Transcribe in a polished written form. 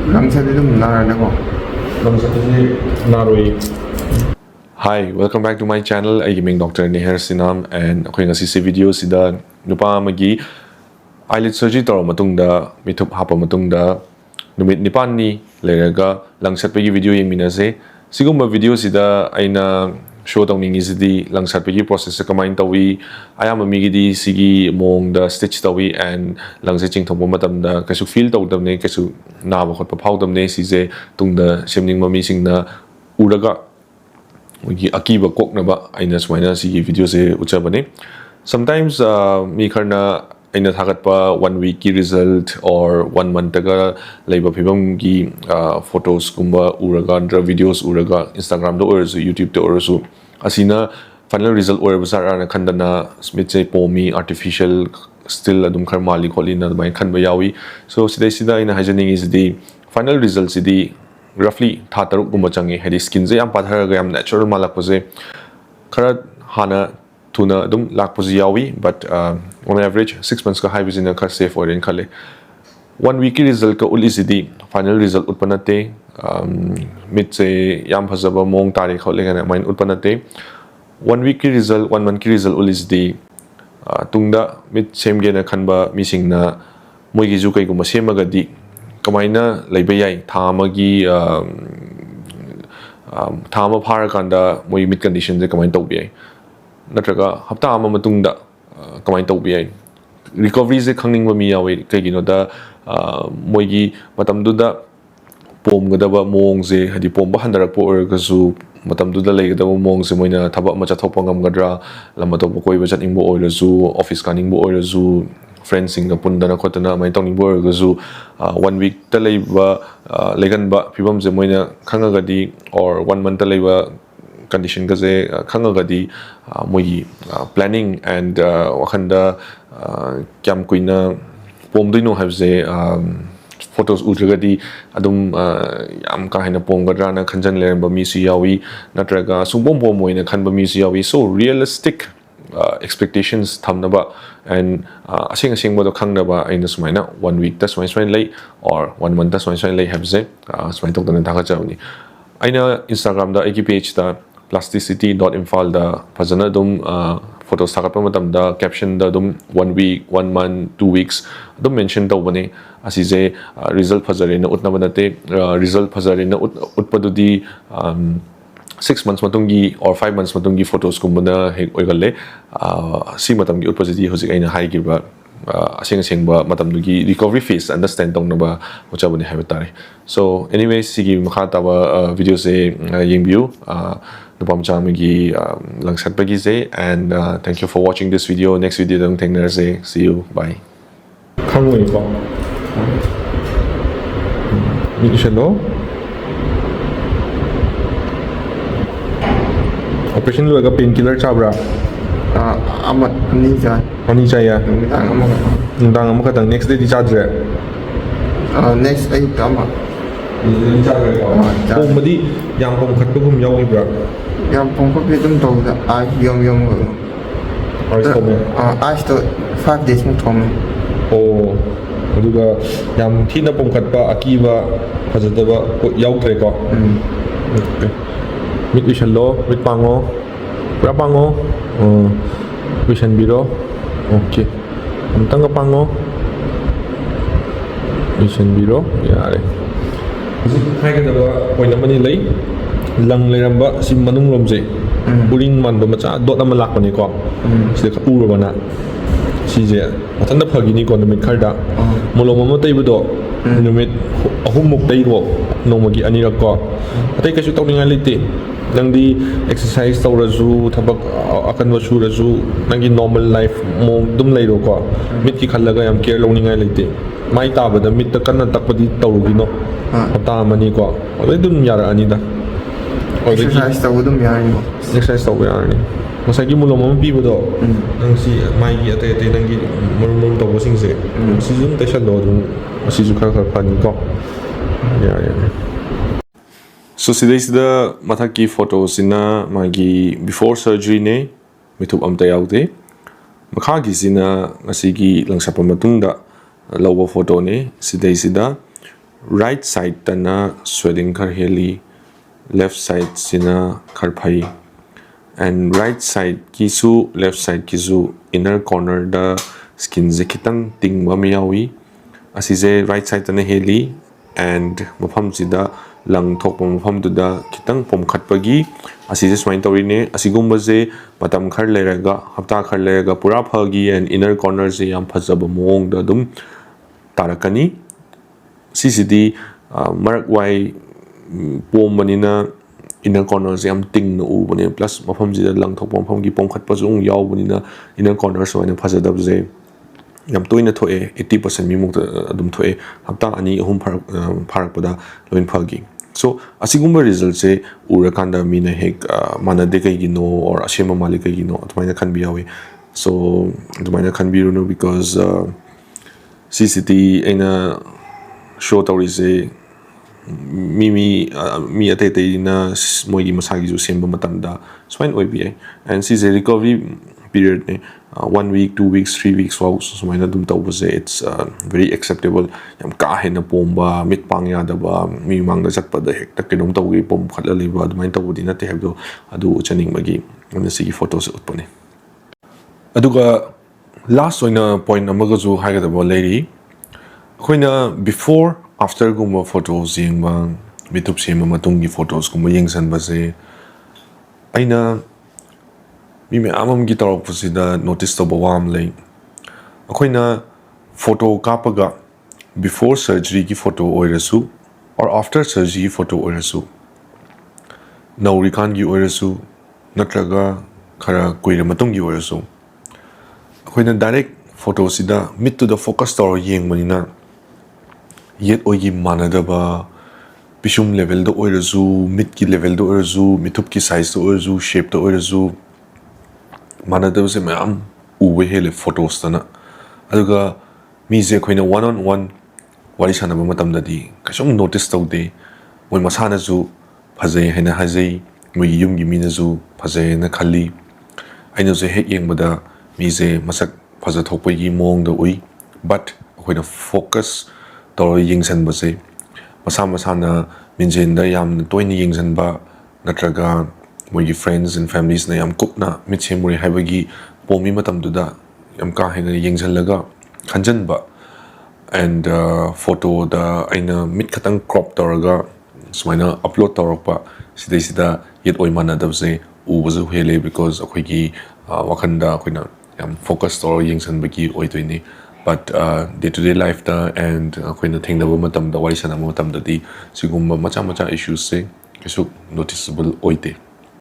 Hi, welcome back to my channel. I am Dr. Neher Sinam and ako ngasi si video sida nupa magi eyelid surgery tawra matungda mithup hapa matungda numit nipan ni leraga langsat pagi video yengminase sigumba video sida aina show tawningi sidi langsat pagi process ka main tawi ayam migi di sigi mong da stitch tawi and langse chingthom matamda kasu feel tawdamne kasu na ba khotpa phawdamne sije tungda semning mami singna uraga akiba koknaba aina smaina si video se uchabane sometimes mi kharna aina thagatpa 1 week ki result or 1 month taga leiba phibam gi photos kumba uraga dra videos uraga Instagram do or YouTube to or so asina final result or basara na khandana smith se pomi artificial still adum khar mali kholina bai khanba yawi so sida ina hygienic is the final result sidi roughly thataruk gumba changi hedi skin je yam patharaga yam natural malak pose khara hana tuna dum lak pose yawi but on average 6 months ka high vision ka safe or in khale 1 week result ka ulisidi final result utpanate mid se yam phajaba mong tarikh khole gana main utpanate 1 week result 1 month result ulisidi tungda mid same ge na khanba mising na moigi ju kai gumba semaga di kamaina leiba yai thamagi thama phara kanda moi mid condition je kamain tawbi ai natraga hapta ama matungda kamain tawbi ai recovery je khangning ba mi yawi kaigino da moigi matamduda pomgadaba mong je hadi pomba handarak po orgasu matamduda leigadaba mong je moina thaba ma chathokpa ngamgadra lamato koiba chatning bo oirasu office kaning bo oirasu friends singa pundana khotana mai tawning bo orgasu 1 week ta leiba legan ba phibam je moina khangagadi or 1 month ta leiba condition ga je khangagadi moi planning and wakhanda kyam kuina pomdino have je photos utragadi adum yam ka haina pomgadra na khanjan lerba mi su yawi natraga sungbom bom moina khanba mi su yawi so realistic expectations thamnaba and asing bodo khangnaba aina sumaina 1 week ta sumai lei or 1 month ta sumai lei have je sumai tok dana thaga chawni aina Instagram da igi page da plasticity.imphal da phajana dum photos thakatpa matam da caption da dum 1 week 1 month 2 weeks dum mention tawbane asije result phajare na utna banate result phajare na utpadudi 6 months matungi or 5 months matungi photos kumbana hek oigalle si matamgi utpajidi hojik aina haigiba asing ba matamdugi recovery phase understand tongna uchabani habitare so anyway sigi makha tawa video se yengbiu nupam chamigi langsat pagi se and thank you for watching this video next video dong thengnar se see you bye khangoi ko mi shalo operation lu aga painkiller chabra ani chaya ndang am khatang next day di chadre next ay tama chadre ko madi yang pom khat gum yawi bra yang pom ko bidum to a yom I to 5 days mo thom oh aduga yang thina pom khat pa akiba phajadaba yaudre ko okay mit ishallo mit pango prapango vision biro okay amtanga pango vision biro yare hai ka daba poina mani lei lang leramba si manung lomje buring mando macha dot ama lakpani ko sida ka uro bana sije mathanda phagini ko numit kharda molom ma taibudo numit ahum muk tairo nomagi anirak ko atai kasu tawninga lite nangdi exercise tawrazu thabak akanwa surazu nangi normal life mo dum leiro ko mit ki khallaga yam care lowninga lite mai tabada mit ta kanna takpadi tawrugino hata mani ko oi dum yara anida exercise tawdum yarani exercise tawyarani masagi mulo mo pibodo nang si mai gi ate nangi murmur tawo singse si zum ta shalo dum si ju khar pani ko ya so sida mathaki photos ina magi before surgery ne mithup amta yaude makha gi sina ngasigi langsapa matungda lawa photo ne sida right side tana swelling khar heli, left side sina khar phai, and right side kisu left side kisu inner corner da skin je khitang ting ba mi yawi asije right side tana heli and mafam sida lang thok mafam du da khitang pom khat pagi asije swain tori ne asigumba je matam khar leraga hapta khar leraga pura phagi and inner corner je yam phajaba mong da dum tarakani CCD marak wai pom manina inner corner se am ting no u bane plus mafam ji lang thok mafam gi pom khat pa jung yaw bunina inner corner so ina phaja dab je yam toina thoe 80% mi muk adum thoe hapta ani ahum pharak pada loin phagi so asigumba result se urakanda mi na hek mana de kai gi no or ashema mali kai gi no atmaina khan bi yawi so atmaina khan bi no because CCT aina show tawrise mi ate na moigi masagi ju semba matamda swine OBI and is a recovery period ne 1 week 2 weeks 3 weeks wow so maina dum tawbase it's very acceptable yam ka hena pomba mit pang ya da ba mi mangda chatpa da hek tak kenom tawgi pom khatla liba admain tawdi na te hebdo adu chaning magi on the photos utpone aduga last oina point amaga ju haiga da bo lady khoina before after gumba photos yengba youtube sema matungi photos gumba yengsan base aina mi me amam gi tarok pusida notice to bawam lay akoina photo kapaga before surgery gi photo oirasu or after surgery photo oirasu naurikan gi oirasu natraga khara koira matungi oirasu akoina direct photo sida mid to the focus tor yengmanina yet oigi manadaba pishum level do oirazu mid ki level do oirazu mitup ki size do oirazu shape do oirazu manadaba se mayam uwe hele photos tana aduga mi je khoina one on one wari sana ba matam dadi kasum notice tawde moi masana zu phajai hena hajai moi yum gi mina zu phajai na khali aina je hek yengbada mi je masak phaja thokpai gi mong do ui but khoina focus tor yingsan base masana minjenda yam toini yingsan ba natraga moi friends and families na yam kupna michemuri haibagi pomi matam duda yam ka hena yingsan laga khanjan ba and photo da aina mit khatang crop toraga smaina upload torpa sida yet oi mana dabse u bazu hele because akhoi wakhanda akhoi yam focus tor yingsan bagi oi toini but day to day life da and akhoi na thengnaba matam da wari sana matam da di sigumba macha issues se kesu noticeable oite